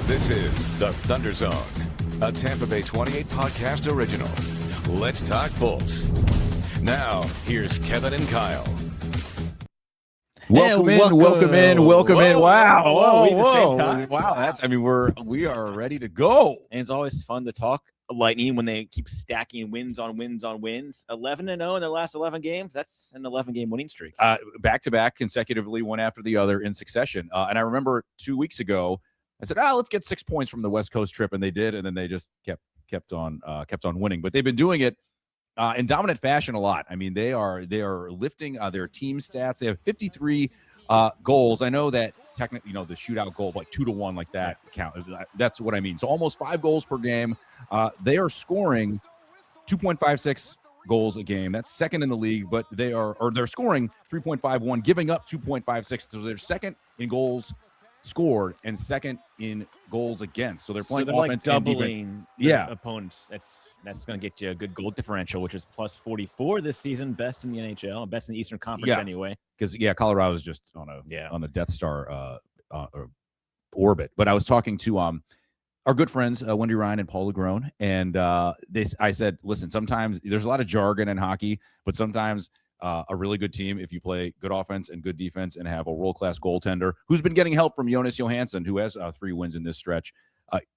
This is The Thunder Zone, a Tampa Bay 28 podcast original. Let's talk Bulls. Now, here's Kevin and Kyle. Welcome in. Wow. Wow. We are ready to go. And it's always fun to talk Lightning when they keep stacking wins on wins on wins. 11-0 in their last 11 games. That's an 11-game winning streak. Back-to-back consecutively, one after the other in succession. And I remember 2 weeks ago, I said, let's get 6 points from the West Coast trip. And they did. And then they just kept on winning. But they've been doing it in dominant fashion a lot. I mean, they are lifting their team stats. They have 53 goals. I know that technically, the shootout goal, like 2-1, like that count. That's what I mean. So almost 5 goals per game. They are scoring 2.56 goals a game. That's second in the league, but they're scoring 3.51, giving up 2.56. So they're second in goals scored and second in goals against. So they're playing offense, like doubling opponents. That's going to get you a good goal differential, which is plus 44 this season, best in the NHL, best in the Eastern Conference anyway. Because Colorado's just on a Death Star orbit. But I was talking to our good friends Wendy Ryan and Paul Legrone, and I said, listen, sometimes there's a lot of jargon in hockey, but sometimes a really good team, if you play good offense and good defense and have a world-class goaltender who's been getting help from Jonas Johansson, who has 3 wins in this stretch,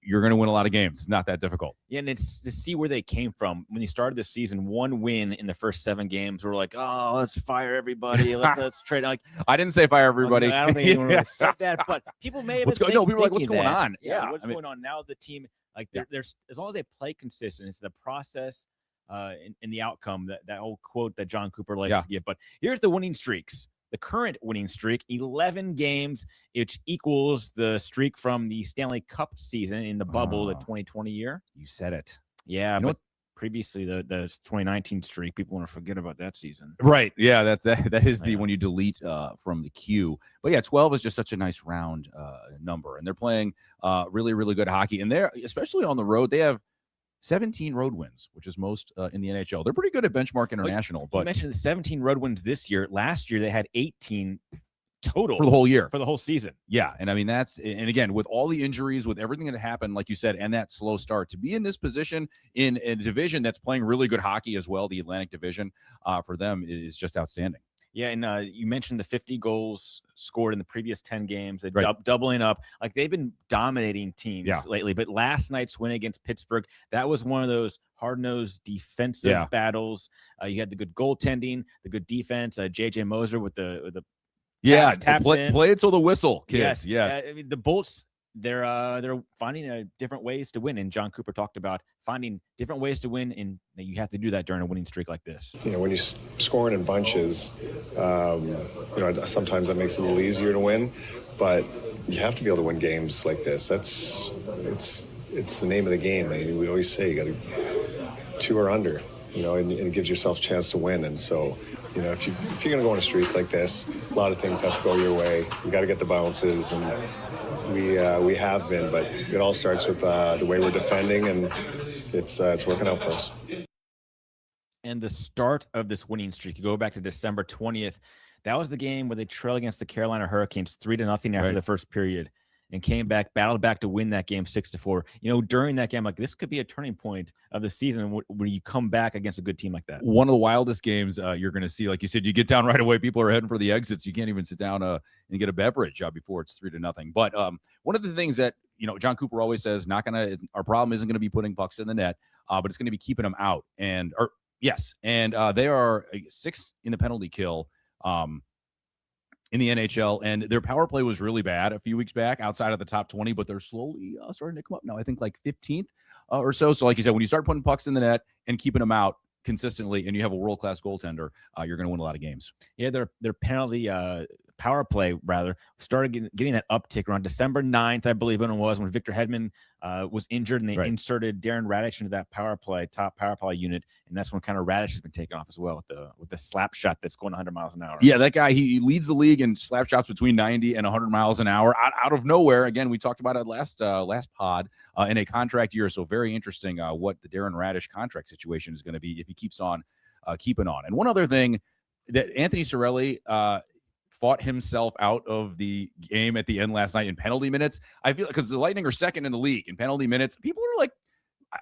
you're going to win a lot of games. It's not that difficult. Yeah, and it's to see where they came from. When they started this season, 1 win in the first 7 games. We're like, let's fire everybody. Let's trade. Like, I didn't say fire everybody. I don't think anyone really said that, but people may have people were like, what's going on? Yeah, what's going on now? The team, there's as long as they play consistent, it's the process and the outcome, that old quote that John Cooper likes to give. But here's the winning streaks. The current winning streak, 11 games, which equals the streak from the Stanley Cup season in the bubble, the 2020 year. You said it. Yeah, but previously the 2019 streak, people want to forget about that season. Right. Yeah, that is when you delete from the queue. But yeah, 12 is just such a nice round number. And they're playing really, really good hockey. And they're, especially on the road, they have 17 road wins, which is most in the NHL. They're pretty good at Benchmark International. But you mentioned the 17 road wins this year. Last year, they had 18 total for the whole year, for the whole season. Yeah, and I mean and again, with all the injuries, with everything that happened, like you said, and that slow start, to be in this position in a division that's playing really good hockey as well, the Atlantic Division, for them is just outstanding. Yeah, and you mentioned the 50 goals scored in the previous 10 games, doubling up. Like, they've been dominating teams lately. But last night's win against Pittsburgh, that was one of those hard-nosed defensive battles. You had the good goaltending, the good defense. J.J. Moser with the play it till the whistle, kids. Yes. I mean, the Bolts, they're finding different ways to win, and John Cooper talked about finding different ways to win, and you have to do that during a winning streak like this. When you're scoring in bunches, sometimes that makes it a little easier to win, but you have to be able to win games like this. It's the name of the game. I mean, we always say you got to 2 or under, and it gives yourself a chance to win. And so, if you're going to go on a streak like this, a lot of things have to go your way. You got to get the bounces, and we have been, but it all starts with the way we're defending, and it's working out for us. And the start of this winning streak, you go back to December 20th. That was the game where they trailed against the Carolina Hurricanes 3-0 after the first period, and battled back to win that game 6-4. During that game, like, this could be a turning point of the season when you come back against a good team like that. One of the wildest games you're going to see. Like you said, you get down right away, people are heading for the exits. You can't even sit down and get a beverage before it's 3-0. But one of the things that John Cooper always says, our problem isn't going to be putting pucks in the net, but it's going to be keeping them out. And they are 6th in the penalty kill in the NHL, and their power play was really bad a few weeks back outside of the top 20, but they're slowly starting to come up now. I think like 15th or so. So like you said, when you start putting pucks in the net and keeping them out consistently, and you have a world-class goaltender, you're going to win a lot of games. Yeah, their penalty power play started getting that uptick around December 9th, I believe it was, when Victor Hedman was injured, and they inserted Darren Raddysh into that top power play unit, and that's when kind of Raddysh has been taken off as well with the slap shot that's going 100 miles an hour. Yeah, that guy, he leads the league in slap shots between 90 and 100 miles an hour out of nowhere. Again, we talked about it last pod in a contract year, so very interesting what the Darren Raddysh contract situation is going to be if he keeps on keeping on. And one other thing that Anthony Cirelli fought himself out of the game at the end last night in penalty minutes. I feel because the Lightning are second in the league in penalty minutes. People are like,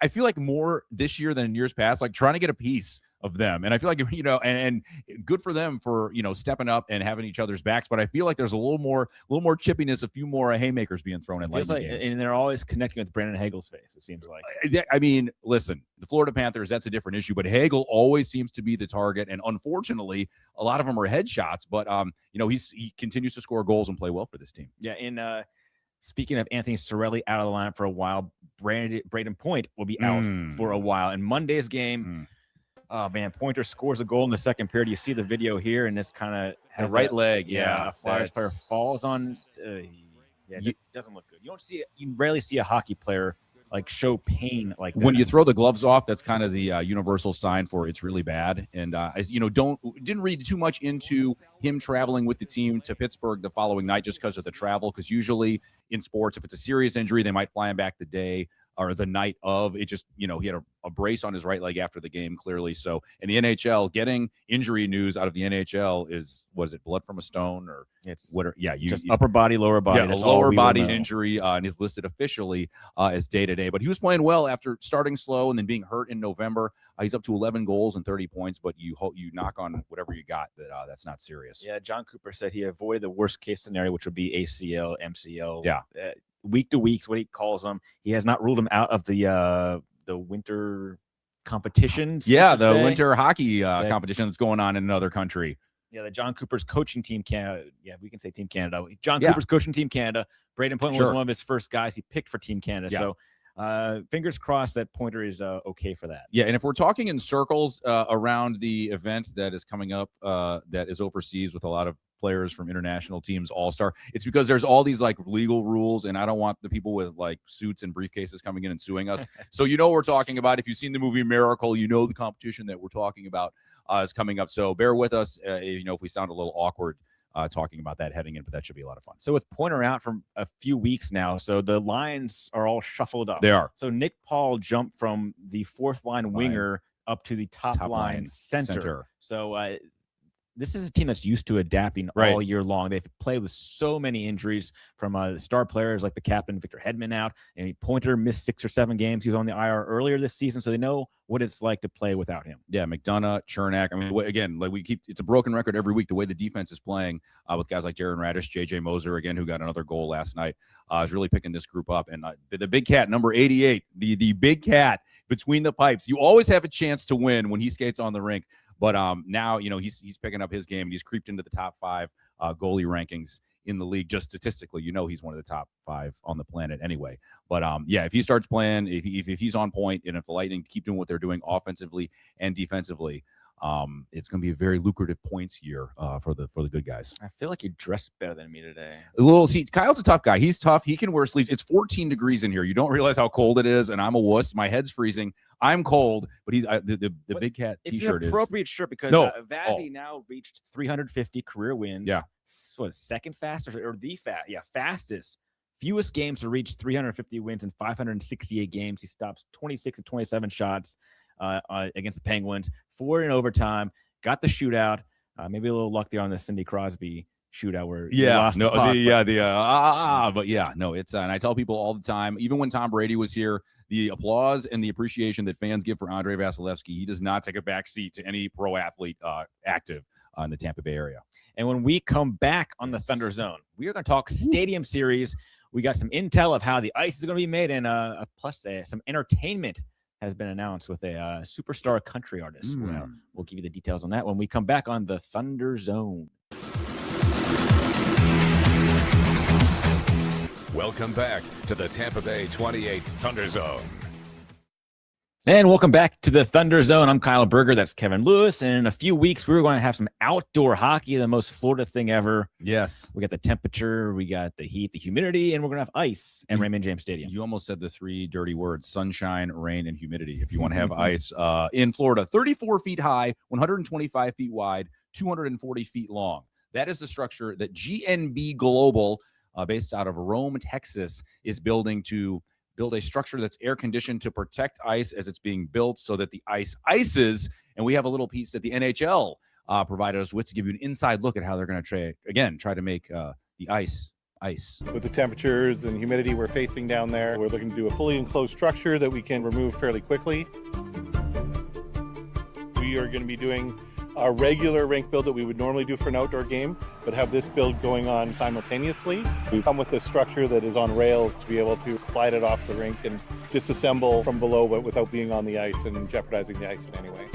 I feel like more this year than in years past, like trying to get a piece of them. And I feel like, and good for them for, stepping up and having each other's backs. But I feel like there's a little more chippiness, a few more haymakers being thrown in Lightning games. And they're always connecting with Brandon Hagel's face, it seems like. I mean, listen, the Florida Panthers, that's a different issue. But Hagel always seems to be the target. And unfortunately, a lot of them are headshots. But, he continues to score goals and play well for this team. Yeah, and speaking of Anthony Cirelli out of the lineup for a while, Braden Point will be out for a while. In Monday's game, oh, man, Pointer scores a goal in the second period. You see the video here, and this kind of has right leg. Yeah, a Flyers player falls on. It doesn't look good. You rarely see a hockey player like show pain like that. When you throw the gloves off, that's kind of the universal sign for it's really bad. And didn't read too much into him traveling with the team to Pittsburgh the following night just because of the travel. Because usually in sports, if it's a serious injury, they might fly him back the day or the night of. It just, he had a brace on his right leg after the game, clearly. So in the NHL, getting injury news out of the NHL is, was it blood from a stone or it's what? Just upper body, lower body. Yeah, that's a lower body injury, and he's listed officially as day-to-day. But he was playing well after starting slow and then being hurt in November. He's up to 11 goals and 30 points, but you knock on whatever you got that's not serious. Yeah, John Cooper said he avoided the worst-case scenario, which would be ACL, MCL. Yeah. Week to week is what he calls them. He has not ruled him out of the winter competitions. Yeah, the winter hockey competition that's going on in another country. Yeah, the John Cooper's coaching team Canada. Yeah, we can say Team Canada. Cooper's coaching Team Canada. Braden Point was one of his first guys he picked for Team Canada. Yeah. So fingers crossed that Pointer is okay for that. Yeah, and if we're talking in circles around the event that is coming up that is overseas with a lot of players from international teams, all-star, it's because there's all these like legal rules, and I don't want the people with like suits and briefcases coming in and suing us. So what we're talking about. If you've seen the movie Miracle, the competition that we're talking about is coming up. So bear with us, if we sound a little awkward talking about that heading in, but that should be a lot of fun. So with Pointer out for a few weeks now, so the lines are all shuffled up. They are. So Nick Paul jumped from the fourth line winger up to the top line center. So this is a team that's used to adapting all year long. They've played with so many injuries from star players like the captain, Victor Hedman, out. And Pointer missed 6 or 7 games. He was on the IR earlier this season, so they know what it's like to play without him. Yeah, McDonough, Chernak. I mean, again, it's a broken record every week. The way the defense is playing with guys like Jaron Radish, J.J. Moser, again, who got another goal last night, is really picking this group up. And the big cat, number 88, the big cat between the pipes. You always have a chance to win when he skates on the rink. But now, he's picking up his game, and he's creeped into the top 5 goalie rankings in the league. Just statistically, he's one of the top 5 on the planet anyway. But if he starts playing, if he's on point, and if the Lightning keep doing what they're doing offensively and defensively, it's going to be a very lucrative points year for the good guys. I feel like you dressed better than me today. Kyle's a tough guy. He's tough. He can wear sleeves. It's 14 degrees in here. You don't realize how cold it is, and I'm a wuss. My head's freezing. I'm cold, but he's the big cat T-shirt is an appropriate shirt because Vazzy now reached 350 career wins. Yeah, what, second fastest or the fastest. Fewest games to reach 350 wins in 568 games. He stops 26 and 27 shots against the Penguins. 4 in overtime. Got the shootout. Maybe a little luck there on the Sidney Crosby shootout where he lost the puck. It's and I tell people all the time, even when Tom Brady was here, the applause and the appreciation that fans give for Andrei Vasilevsky, he does not take a back seat to any pro athlete active in the Tampa Bay area. And when we come back on the Thunder Zone, we are going to talk Stadium Series. We got some intel of how the ice is going to be made, and plus some entertainment has been announced with a superstar country artist. We'll give you the details on that when we come back on the Thunder Zone. Welcome back to the Tampa Bay 28 Thunder Zone. And welcome back to the Thunder Zone. I'm Kyle Berger. That's Kevin Lewis. And in a few weeks, we're going to have some outdoor hockey, the most Florida thing ever. Yes. We got the temperature, we got the heat, the humidity, and we're going to have ice in Raymond James Stadium. You almost said the 3 dirty words: sunshine, rain, and humidity. If you want to have ice in Florida, 34 feet high, 125 feet wide, 240 feet long. That is the structure that GNB Global, based out of Rome, Texas, is building to build a structure that's air conditioned to protect ice as it's being built so that the ice ices. And we have a little piece that the NHL provided us with to give you an inside look at how they're going to try to make the ice. With the temperatures and humidity we're facing down there, we're looking to do a fully enclosed structure that we can remove fairly quickly. We are going to be doing our regular rink build that we would normally do for an outdoor game, but have this build going on simultaneously. We've come with a structure that is on rails to be able to slide it off the rink and disassemble from below, but without being on the ice and jeopardizing the ice in any way.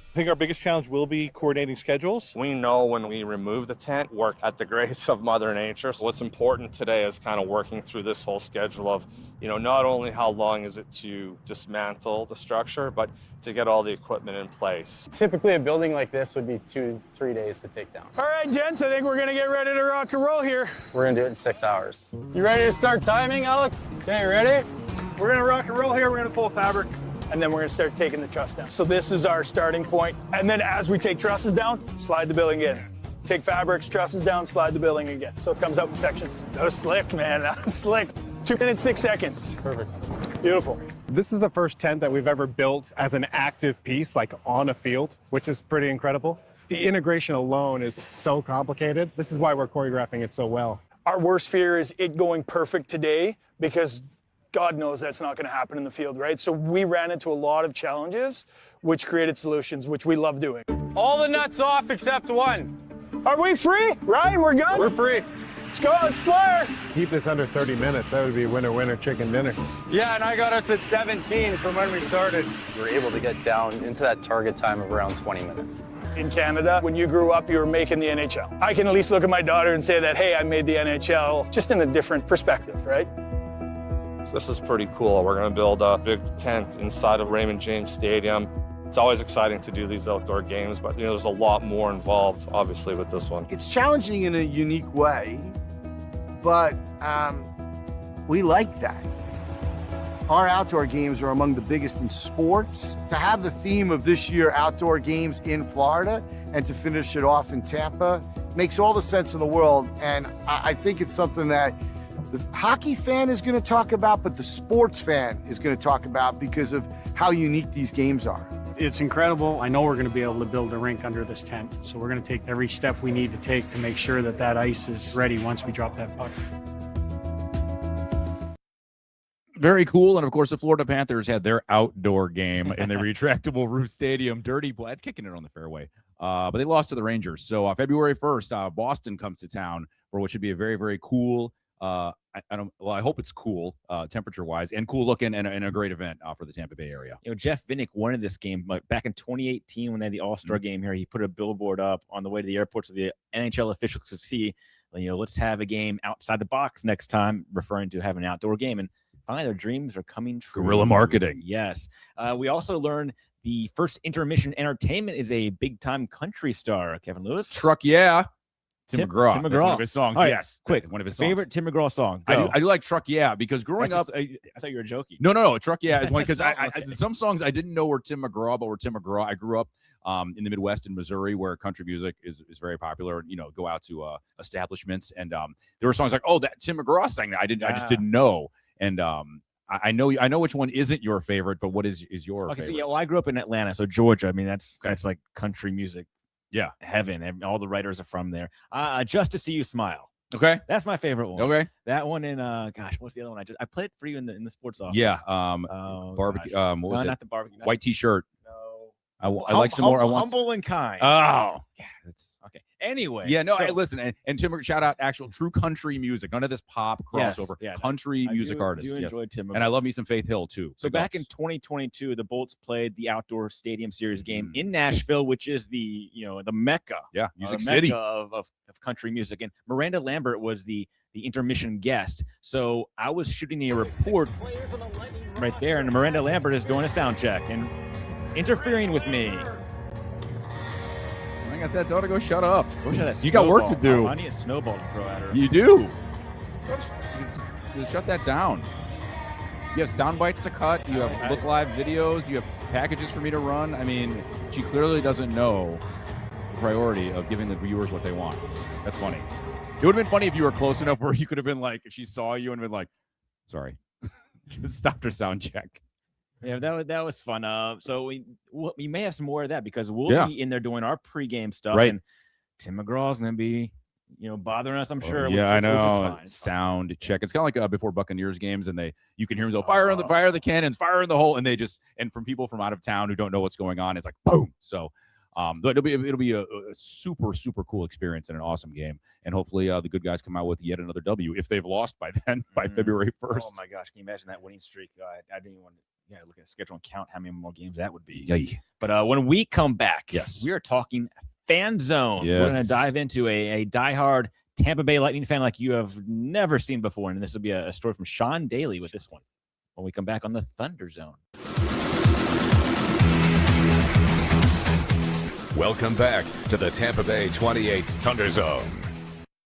I think our biggest challenge will be coordinating schedules. We know when we remove the tent, work at the grace of Mother Nature. So what's important today is kind of working through this whole schedule of, not only how long is it to dismantle the structure, but to get all the equipment in place. Typically a building like this would be 2-3 days to take down. All right, gents, I think we're gonna get ready to rock and roll here. We're gonna do it in 6 hours. You ready to start timing, Alex? Okay, ready? We're gonna rock and roll here. We're gonna pull fabric, and then we're gonna start taking the truss down. So this is our starting point. And then as we take trusses down, slide the building in. Take fabrics, trusses down, slide the building again. So it comes out in sections. That was slick, man, that was slick. 2 minutes, 6 seconds. Perfect. Beautiful. This is the first tent that we've ever built as an active piece, like on a field, which is pretty incredible. The integration alone is so complicated. This is why we're choreographing it so well. Our worst fear is it going perfect today, because God knows that's not gonna happen in the field, right? So we ran into a lot of challenges, which created solutions, which we love doing. All the nuts off except one. Are we free? Ryan, we're good? We're free. Let's go, let's flare. Keep this under 30 minutes. That would be winner chicken dinner. Yeah, and I got us at 17 from when we started. We were able to get down into that target time of around 20 minutes. In Canada, when you grew up, you were making the NHL. I can at least look at my daughter and say that, hey, I made the NHL, just in a different perspective, right? So this is pretty cool. We're going to build a big tent inside of Raymond James Stadium. It's always exciting to do these outdoor games, but there's a lot more involved, obviously, with this one. It's challenging in a unique way, but we like that. Our outdoor games are among the biggest in sports. To have the theme of this year, outdoor games in Florida, and to finish it off in Tampa makes all the sense in the world. And I think it's something that the hockey fan is going to talk about, but the sports fan is going to talk about because of how unique these games are. It's incredible. I know we're going to be able to build a rink under this tent. So we're going to take every step we need to take to make sure that that ice is ready once we drop that puck. Very cool. And of course, the Florida Panthers had their outdoor game in the retractable roof stadium. Dirty It's kicking it on the fairway. But they lost to the Rangers. So February 1st, Boston comes to town for what should be a very, very cool I hope it's cool temperature-wise and cool looking and a great event for the Tampa Bay area. Jeff Vinnick wanted this game back in 2018 when they had the All-Star game here. He put a billboard up on the way to the airport so the NHL officials could see, let's have a game outside the box next time, referring to having an outdoor game. And finally, their dreams are coming true. Guerrilla marketing. Yes. We also learned the first intermission entertainment is a big-time country star, Kevin Lewis. Truck, yeah. Tim McGraw. Tim McGraw. That's one of his songs. Right, yes. Quick. One of his songs. Favorite Tim McGraw song. I do like Truck, yeah, because growing up. I thought you were joking. No. Truck, yeah, is one because Okay. some songs I didn't know were Tim McGraw, but were Tim McGraw. I grew up in the Midwest in Missouri where country music is very popular. Go out to establishments, and there were songs like, oh, that Tim McGraw sang that. I just didn't know. And I know which one isn't your favorite, but what is your favorite? So yeah, well, I grew up in Atlanta, so Georgia. I mean, that's like country music. Yeah, heaven, and all the writers are from there. Just to See You Smile. Okay, that's my favorite one. Okay, that one in what's the other one? I played for you in the sports office. Yeah, barbecue. What was it? Not the barbecue. White T-shirt. No, I like some more. Humble and Kind. Oh, yeah, that's okay. Anyway, yeah, no. Listen, and Tim, shout out actual true country music. None of this pop crossover. Yes, country music artists. I enjoyed Tim McGraw. And I love me some Faith Hill too. So back in 2022, the Bolts played the outdoor Stadium Series game in Nashville, which is the the mecca. Yeah, Music City City of country music. And Miranda Lambert was the intermission guest. So I was shooting a report right there, and Miranda Lambert is doing a sound check and interfering with me. I said, daughter, go shut up. You got work to do. I need a snowball to throw at her. You do. Shut that down. You have sound bites to cut. You have Look Live videos. You have packages for me to run. I mean, she clearly doesn't know the priority of giving the viewers what they want. That's funny. It would have been funny if you were close enough where you could have been like, if she saw you and been like, sorry, just stopped her sound check. Yeah, that was fun. So we may have some more of that because we'll be in there doing our pregame stuff, Right. and Tim McGraw's gonna be, bothering us. I'm sure. Yeah, I know. Which is fine. Sound check. It's kind of like before Buccaneers games, and you can hear them go fire the cannons, fire in the hole, and from people from out of town who don't know what's going on, it's like boom. So, but it'll be a super cool experience and an awesome game, and hopefully the good guys come out with yet another W if they've lost by then by February 1st. Oh my gosh, can you imagine that winning streak? I didn't even want to look at the schedule and count how many more games that would be. Yeah. But when we come back, yes, we are talking Fan Zone. Yes. We're going to dive into a diehard Tampa Bay Lightning fan like you have never seen before, and this will be a story from Sean Daly with this one when we come back on the Thunder Zone. Welcome back to the Tampa Bay 28 Thunder Zone.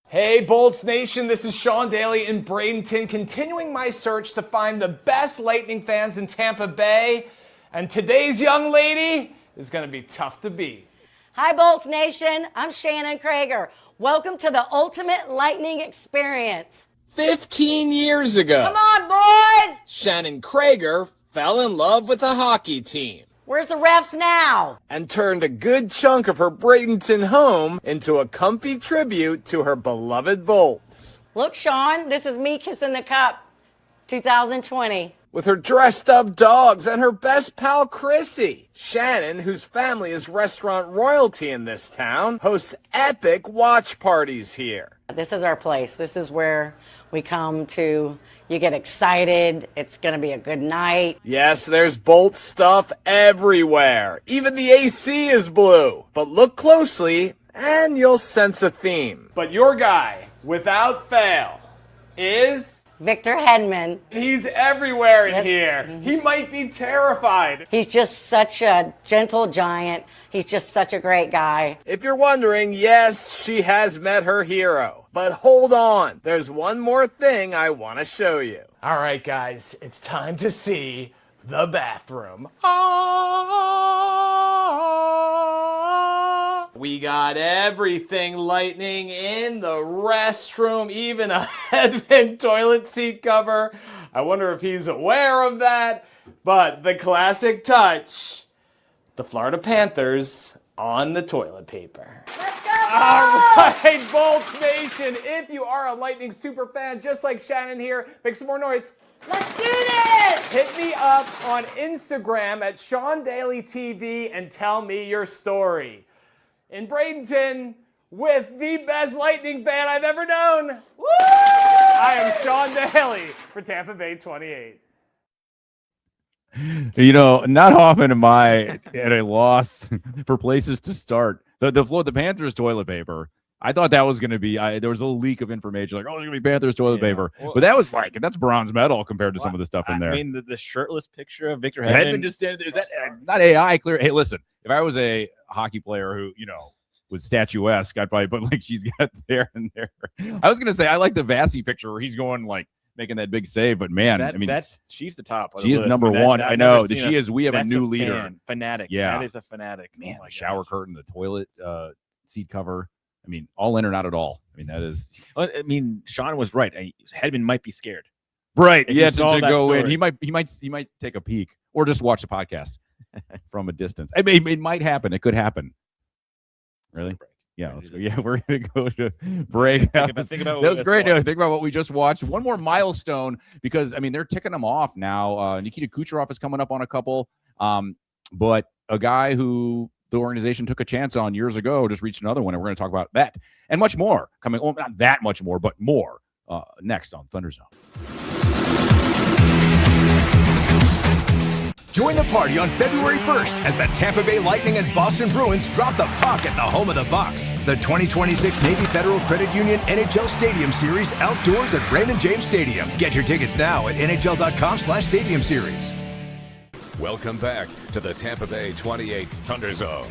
Hey Bolts Nation, this is Sean Daly in Bradenton, continuing my search to find the best Lightning fans in Tampa Bay. And today's young lady is going to be tough to beat. Hi Bolts Nation, I'm Shannon Krager. Welcome to the ultimate Lightning experience. 15 years ago, Come on, boys! Shannon Krager fell in love with a hockey team. Where's the refs now? And turned a good chunk of her Bradenton home into a comfy tribute to her beloved Bolts. Look, Sean, this is me kissing the cup. 2020. With her dressed up dogs and her best pal Chrissy. Shannon, whose family is restaurant royalty in this town, hosts epic watch parties here. This is our place. This is where we come to, you get excited. It's going to be a good night. Yes, there's Bolt stuff everywhere. Even the AC is blue. But look closely and you'll sense a theme. But your guy, without fail, is... Victor Hedman. He's everywhere in here. He might be terrified. He's just such a gentle giant. He's just such a great guy. If you're wondering, yes, she has met her hero. But hold on, there's one more thing I want to show you. All right, guys, it's time to see the bathroom. We got everything Lightning in the restroom, even a Hedman toilet seat cover. I wonder if he's aware of that. But the classic touch, the Florida Panthers on the toilet paper. Let's go! All right, Bolts Nation, if you are a Lightning super fan, just like Shannon here, make some more noise. Let's do this! Hit me up on Instagram at Sean Daly TV and tell me your story. In Bradenton, with the best Lightning fan I've ever known. Woo! I am Sean Daly for Tampa Bay 28. Not often am I at a loss for places to start. The Panthers toilet paper. I thought that was going to be, there was a leak of information like, there's going to be Panthers toilet paper. Well, but that was that's bronze medal compared to some of the stuff in there. I mean, the shirtless picture of Victor Hedman. Is that not AI clear? Hey, listen, if I was a hockey player who, was statuesque, I'd probably put like she's got there and there. I was going to say, I like the Vasi picture where he's going like making that big save, but man, she's the top. She is number one. I know that she is. We have a new leader. Fanatic. Yeah. That is a fanatic. Man, the shower curtain, the toilet seat cover. I mean, all in or not at all. I mean, that is. I mean, Sean was right. Hedman might be scared. Right. If Yeah. To go story. in, he might take a peek or just watch the podcast from a distance. It might happen. It could happen. Really? Yeah. Let's go. Yeah, we're gonna go to break. Think about that was great. Think about what we just watched. One more milestone because they're ticking them off now. Nikita Kucherov is coming up on a couple. But a guy who the organization took a chance on years ago just reached another one, and we're going to talk about that and much more coming. Well, not that much more, but more next on Thunder Zone. Join the party on February 1st as the Tampa Bay Lightning and Boston Bruins drop the puck at the home of the Bucks. The 2026 Navy Federal Credit Union NHL Stadium Series outdoors at Raymond James Stadium. Get your tickets now at nhl.com/Stadium Series. Welcome back to the Tampa Bay 28 Thunder Zone.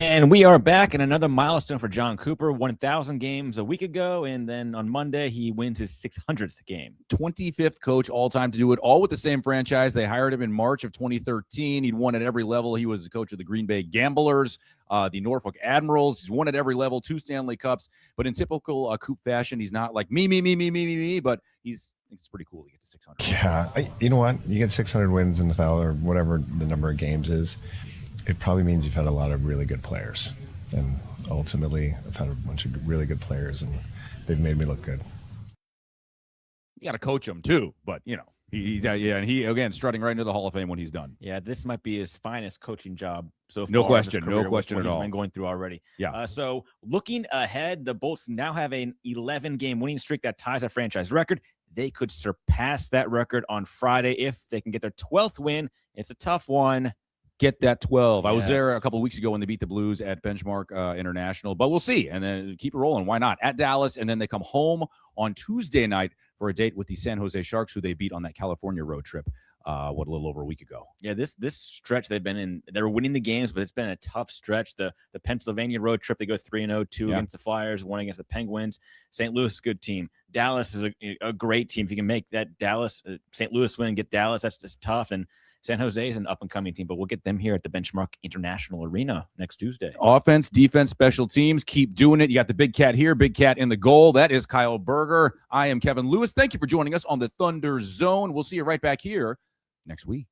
And we are back in another milestone for John Cooper. 1,000 games a week ago, and then on Monday he wins his 600th game. 25th coach all time to do it, all with the same franchise. They hired him in March of 2013. He'd won at every level. He was the coach of the Green Bay Gamblers, the Norfolk Admirals. He's won at every level, 2 Stanley Cups. But in typical Coop fashion, he's not like me, but he's think it's pretty cool to get to 600. Yeah, you know what? You get 600 wins in 1,000 or whatever the number of games is. It probably means you've had a lot of really good players, and ultimately, I've had a bunch of really good players, and they've made me look good. You got to coach him too, but he's and he again strutting right into the Hall of Fame when he's done. Yeah, this might be his finest coaching job so far. No question, no question at all. He's been going through already. Yeah. So looking ahead, the Bolts now have an 11-game winning streak that ties a franchise record. They could surpass that record on Friday if they can get their 12th win. It's a tough one. Get that 12. Yes. I was there a couple of weeks ago when they beat the Blues at Benchmark International, but we'll see. And then keep it rolling. Why not? At Dallas, and then they come home on Tuesday night for a date with the San Jose Sharks, who they beat on that California road trip, a little over a week ago. Yeah, this stretch they've been in, they're winning the games, but it's been a tough stretch. The Pennsylvania road trip, they go 3-0, 2 against the Flyers, 1 against the Penguins. St. Louis, good team. Dallas is a great team. If you can make that Dallas, St. Louis win and get Dallas, that's just tough. And San Jose is an up-and-coming team, but we'll get them here at the Benchmark International Arena next Tuesday. Offense, defense, special teams, keep doing it. You got the big cat here, big cat in the goal. That is Kyle Berger. I am Kevin Lewis. Thank you for joining us on the Thunder Zone. We'll see you right back here next week.